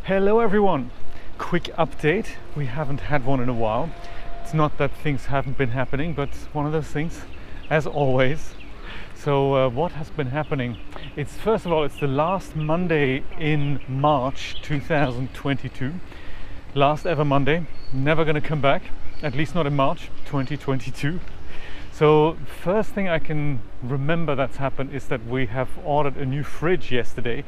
Hello everyone! Quick update. We haven't had one in a while. It's not that things haven't been happening, but one of those things, as always. So what has been happening? It's first of all, it's the last Monday in March 2022. Last ever Monday. Never gonna come back, at least not in March 2022. So first thing I can remember that's happened is that we have ordered a new fridge yesterday.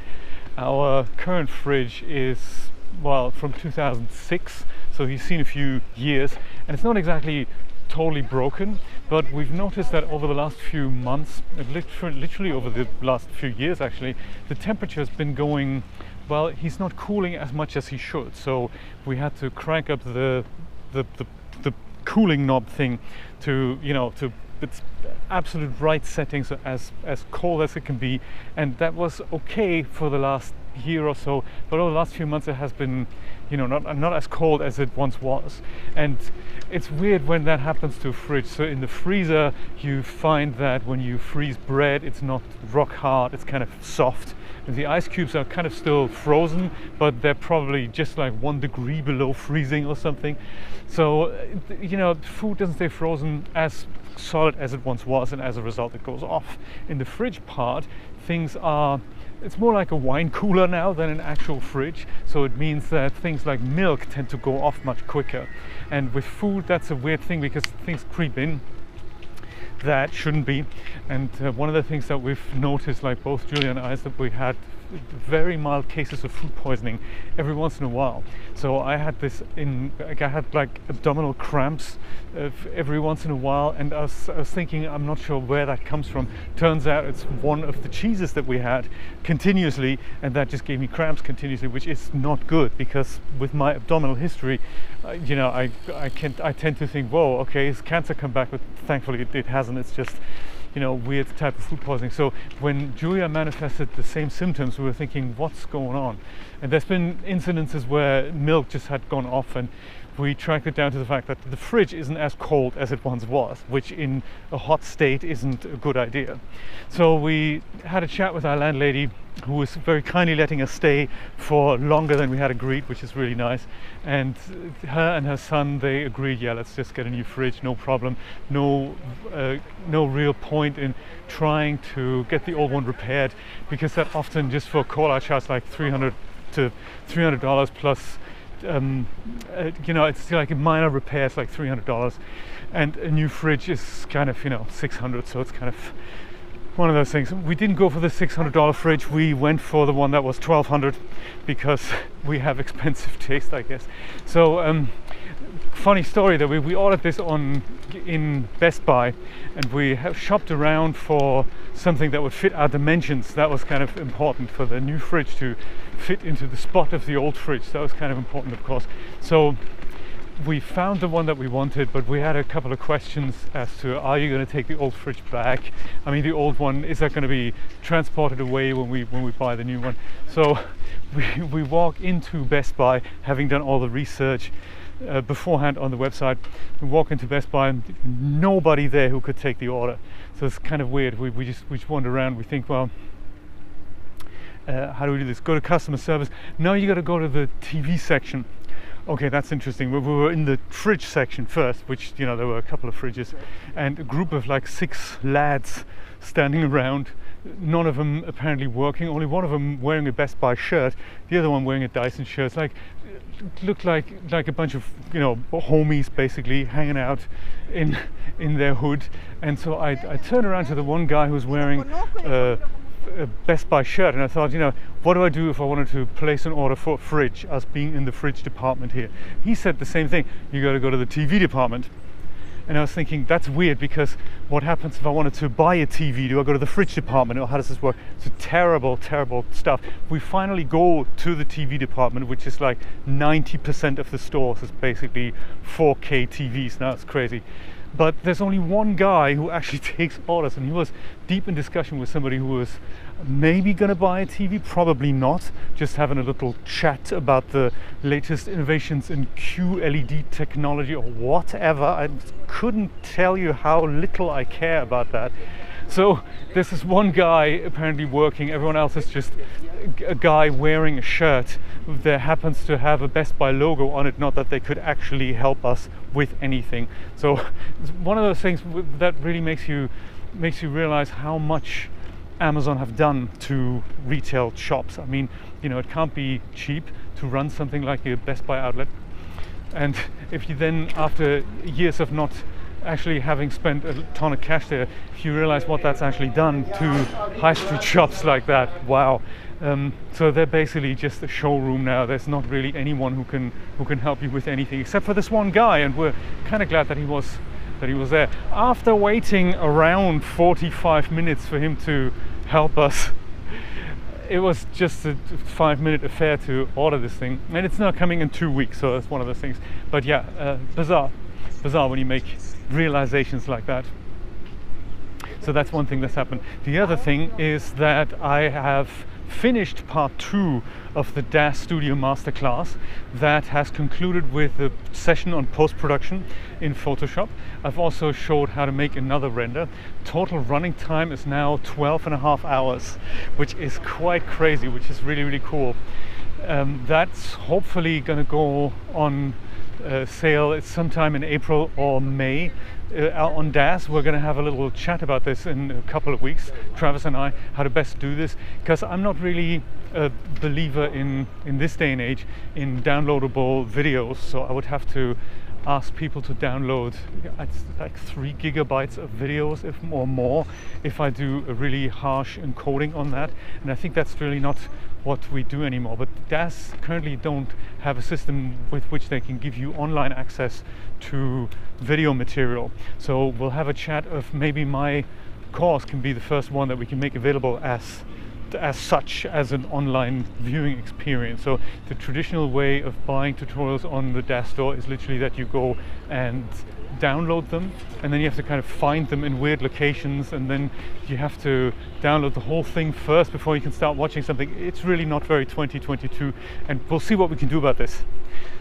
Our current fridge is, well, from 2006, so he's seen a few years, and it's not exactly totally broken, but we've noticed that over the last few months, literally over the last few years actually, the temperature has been going, well, he's not cooling as much as he should, so we had to crank up the cooling knob thing to, to its absolute right setting, so as cold as it can be, and that was okay for the last year or so, but over the last few months it has been, not as cold as it once was. And it's weird when that happens to a fridge. So in the freezer you find that when you freeze bread, it's not rock hard, it's kind of soft, and the ice cubes are kind of still frozen, but they're probably just like 1 degree below freezing or something. So food doesn't stay frozen as solid as it once was, and as a result it goes off. In the fridge part, it's more like a wine cooler now than an actual fridge, so it means that things like milk tend to go off much quicker. And with food, that's a weird thing because things creep in that shouldn't be. And one of the things that we've noticed, like both Julia and I, is that we had very mild cases of food poisoning every once in a while. So I had like abdominal cramps every once in a while, and I was thinking, I'm not sure where that comes from. Turns out it's one of the cheeses that we had continuously, and that just gave me cramps continuously, which is not good, because with my abdominal history, I tend to think, whoa, okay, has cancer come back? But thankfully it hasn't. It's just weird type of food poisoning. So when Julia manifested the same symptoms, we were thinking, what's going on? And there's been incidences where milk just had gone off, and we tracked it down to the fact that the fridge isn't as cold as it once was, which in a hot state isn't a good idea. So we had a chat with our landlady, who was very kindly letting us stay for longer than we had agreed, which is really nice. And her and her son, they agreed, yeah, let's just get a new fridge, no problem. No real point in trying to get the old one repaired, because that often, just for call-out charge, like $300 to $300 plus. It's still like a minor repair, it's like $300, and a new fridge is kind of $600, so it's kind of one of those things. We didn't go for the $600 fridge, we went for the one that was $1,200, because we have expensive taste, I guess. So funny story that we ordered this in Best Buy, and we have shopped around for something that would fit our dimensions. That was kind of important for the new fridge to fit into the spot of the old fridge. That was kind of important, of course. So we found the one that we wanted, but we had a couple of questions as to, are you going to take the old fridge back? I mean, the old one, is that going to be transported away when we buy the new one? So we walk into Best Buy, having done all the research beforehand on the website. We walk into Best Buy and nobody there who could take the order. So it's kind of weird. We just wander around. We think, well, how do we do this? Go to customer service. Now you got to go to the TV section. Okay, that's interesting. We were in the fridge section first, which there were a couple of fridges, and a group of like 6 lads standing around. None of them apparently working. Only one of them wearing a Best Buy shirt. The other one wearing a Dyson shirt. Like, looked like a bunch of homies basically hanging out in their hood. And so I turned around to the one guy who was wearing a Best Buy shirt, and I thought, what do I do if I wanted to place an order for a fridge, us being in the fridge department here? He said the same thing, you got to go to the TV department. And I was thinking, that's weird, because what happens if I wanted to buy a TV? Do I go to the fridge department, or how does this work? It's terrible stuff. We finally go to the TV department, which is like 90% of the stores is basically 4K TVs. Now it's crazy. But there's only one guy who actually takes orders, and he was deep in discussion with somebody who was maybe going to buy a TV, probably not, just having a little chat about the latest innovations in QLED technology or whatever. I couldn't tell you how little I care about that. So this is one guy apparently working, everyone else is just a guy wearing a shirt that happens to have a Best Buy logo on it, not that they could actually help us with anything. So it's one of those things that really makes you realize how much Amazon have done to retail shops. I mean, you know, it can't be cheap to run something like a Best Buy outlet. And if you then, after years of not actually having spent a ton of cash there, if you realize what that's actually done to high street shops like that, wow. So they're basically just a showroom now. There's not really anyone who can help you with anything except for this one guy, and we're kind of glad that he was there. After waiting around 45 minutes for him to help us, it was just a 5-minute affair to order this thing, and it's not coming in 2 weeks, so that's one of those things. But yeah, bizarre when you make realizations like that. So that's one thing that's happened. The other thing is that I have finished part 2 of the Daz Studio Masterclass that has concluded with a session on post-production in Photoshop. I've also showed how to make another render. Total running time is now 12.5 hours, which is quite crazy, which is really, really cool. That's hopefully going to go on sale. It's sometime in April or May. On Daz, we're going to have a little chat about this in a couple of weeks, Travis and I, how to best do this, because I'm not really a believer in this day and age in downloadable videos, so I would have to ask people to download like 3 gigabytes of videos or more if I do a really harsh encoding on that, and I think that's really not what we do anymore. But Daz currently don't have a system with which they can give you online access to video material, so we'll have a chat of maybe my course can be the first one that we can make available as such, as an online viewing experience. So the traditional way of buying tutorials on the Daz store is literally that you go and download them, and then you have to kind of find them in weird locations, and then you have to download the whole thing first before you can start watching something. It's really not very 2022, and we'll see what we can do about this.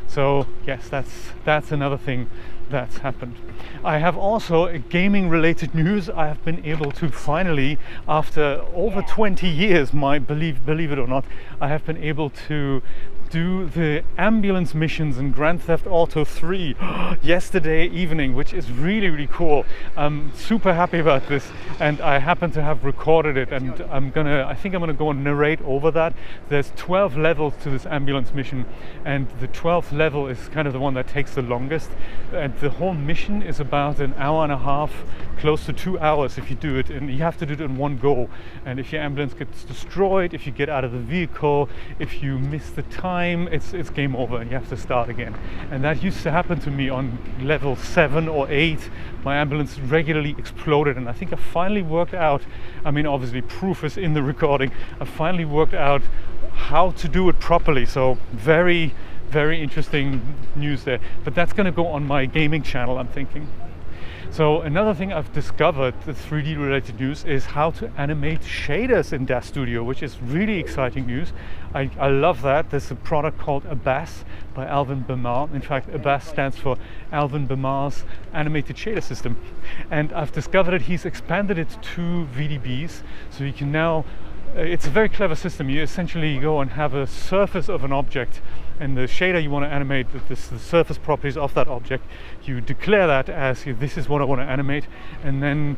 So yes, that's another thing that's happened. I have also a gaming related news. I have been able to finally, after over 20 years, believe it or not, I have been able to do the ambulance missions in Grand Theft Auto 3 yesterday evening, which is really, really cool. I'm super happy about this, and I happen to have recorded it, and I think I'm gonna go and narrate over that. There's 12 levels to this ambulance mission, and the 12th level is kind of the one that takes the longest, and the whole mission is about 1.5 hours, close to 2 hours if you do it, and you have to do it in one go. And if your ambulance gets destroyed, if you get out of the vehicle, if you miss the time, it's game over and you have to start again. And that used to happen to me on level 7 or 8. My ambulance regularly exploded, and I think I finally worked out, I mean obviously proof is in the recording, I finally worked out how to do it properly. So very, very interesting news there, but that's going to go on my gaming channel, I'm thinking. So another thing I've discovered, the 3D related news, is how to animate shaders in Daz Studio, which is really exciting news. I love that. There's a product called Abbas by Alvin Bemar. In fact, Abbas stands for Alvin Bemar's animated shader system. And I've discovered that he's expanded it to VDBs, so you can now, it's a very clever system. You essentially go and have a surface of an object, and the shader you want to animate, the surface properties of that object, you declare that as this is what I want to animate, and then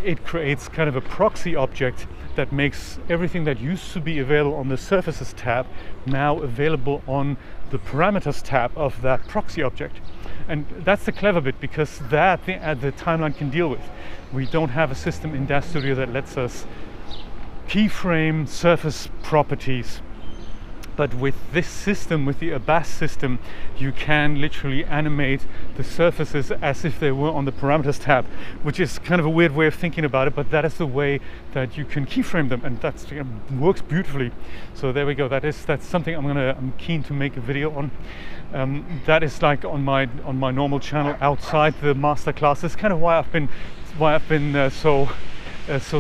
it creates kind of a proxy object that makes everything that used to be available on the Surfaces tab now available on the Parameters tab of that proxy object. And that's the clever bit, because that the timeline can deal with. We don't have a system in Daz Studio that lets us keyframe surface properties. But with this system, with the Abbas system, you can literally animate the surfaces as if they were on the Parameters tab, which is kind of a weird way of thinking about it, but that is the way that you can keyframe them, and that works beautifully. So there we go. That's something I'm keen to make a video on. That is like on my normal channel outside the masterclass. It's kind of why I've been so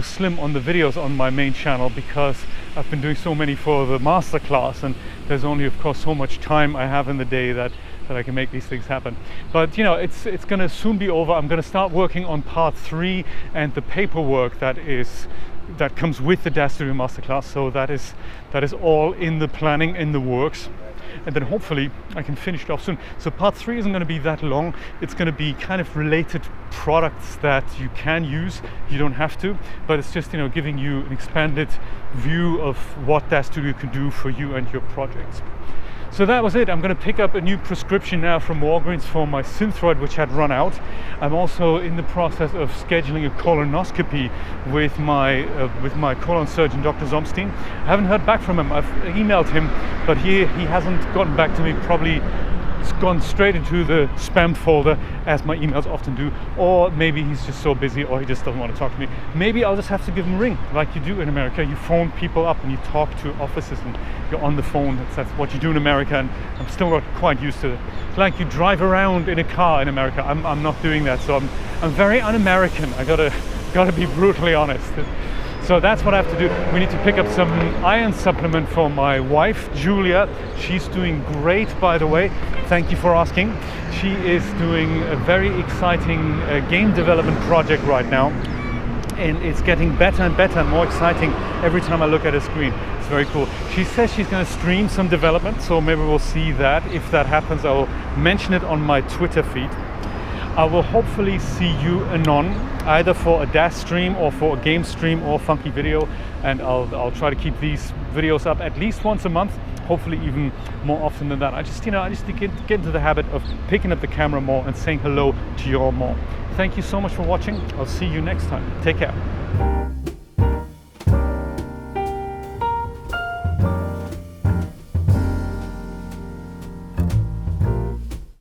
slim on the videos on my main channel, because I've been doing so many for the masterclass, and there's only of course so much time I have in the day that that I can make these things happen. But you know, it's going to soon be over. I'm going to start working on part 3 and the paperwork that comes with the Daz Studio Masterclass. So that is all in the planning, in the works. And then hopefully I can finish it off soon. So part 3 isn't going to be that long. It's going to be kind of related products that you can use. You don't have to, but it's just, you know, giving you an expanded view of what Daz Studio can do for you and your projects. So that was it. I'm going to pick up a new prescription now from Walgreens for my Synthroid, which had run out. I'm also in the process of scheduling a colonoscopy with my colon surgeon, Dr. Zomstein. I haven't heard back from him. I've emailed him, but he hasn't gotten back to me. Probably it's gone straight into the spam folder, as my emails often do, or maybe he's just so busy, or he just doesn't want to talk to me. Maybe I'll just have to give him a ring, like you do in America. You phone people up and you talk to offices and you're on the phone. That's what you do in America, and I'm still not quite used to it. It's like you drive around in a car in America. I'm not doing that, so I'm very un-American. I gotta be brutally honest. So that's what I have to do. We need to pick up some iron supplement for my wife, Julia. She's doing great, by the way. Thank you for asking. She is doing a very exciting game development project right now. And it's getting better and better and more exciting every time I look at her screen. It's very cool. She says she's going to stream some development, so maybe we'll see that. If that happens, I'll mention it on my Twitter feed. I will hopefully see you anon, either for a Daz stream or for a game stream or funky video, and I'll try to keep these videos up at least once a month, hopefully even more often than that. I just get into the habit of picking up the camera more and saying hello to you all more. Thank you so much for watching. I'll see you next time. Take care.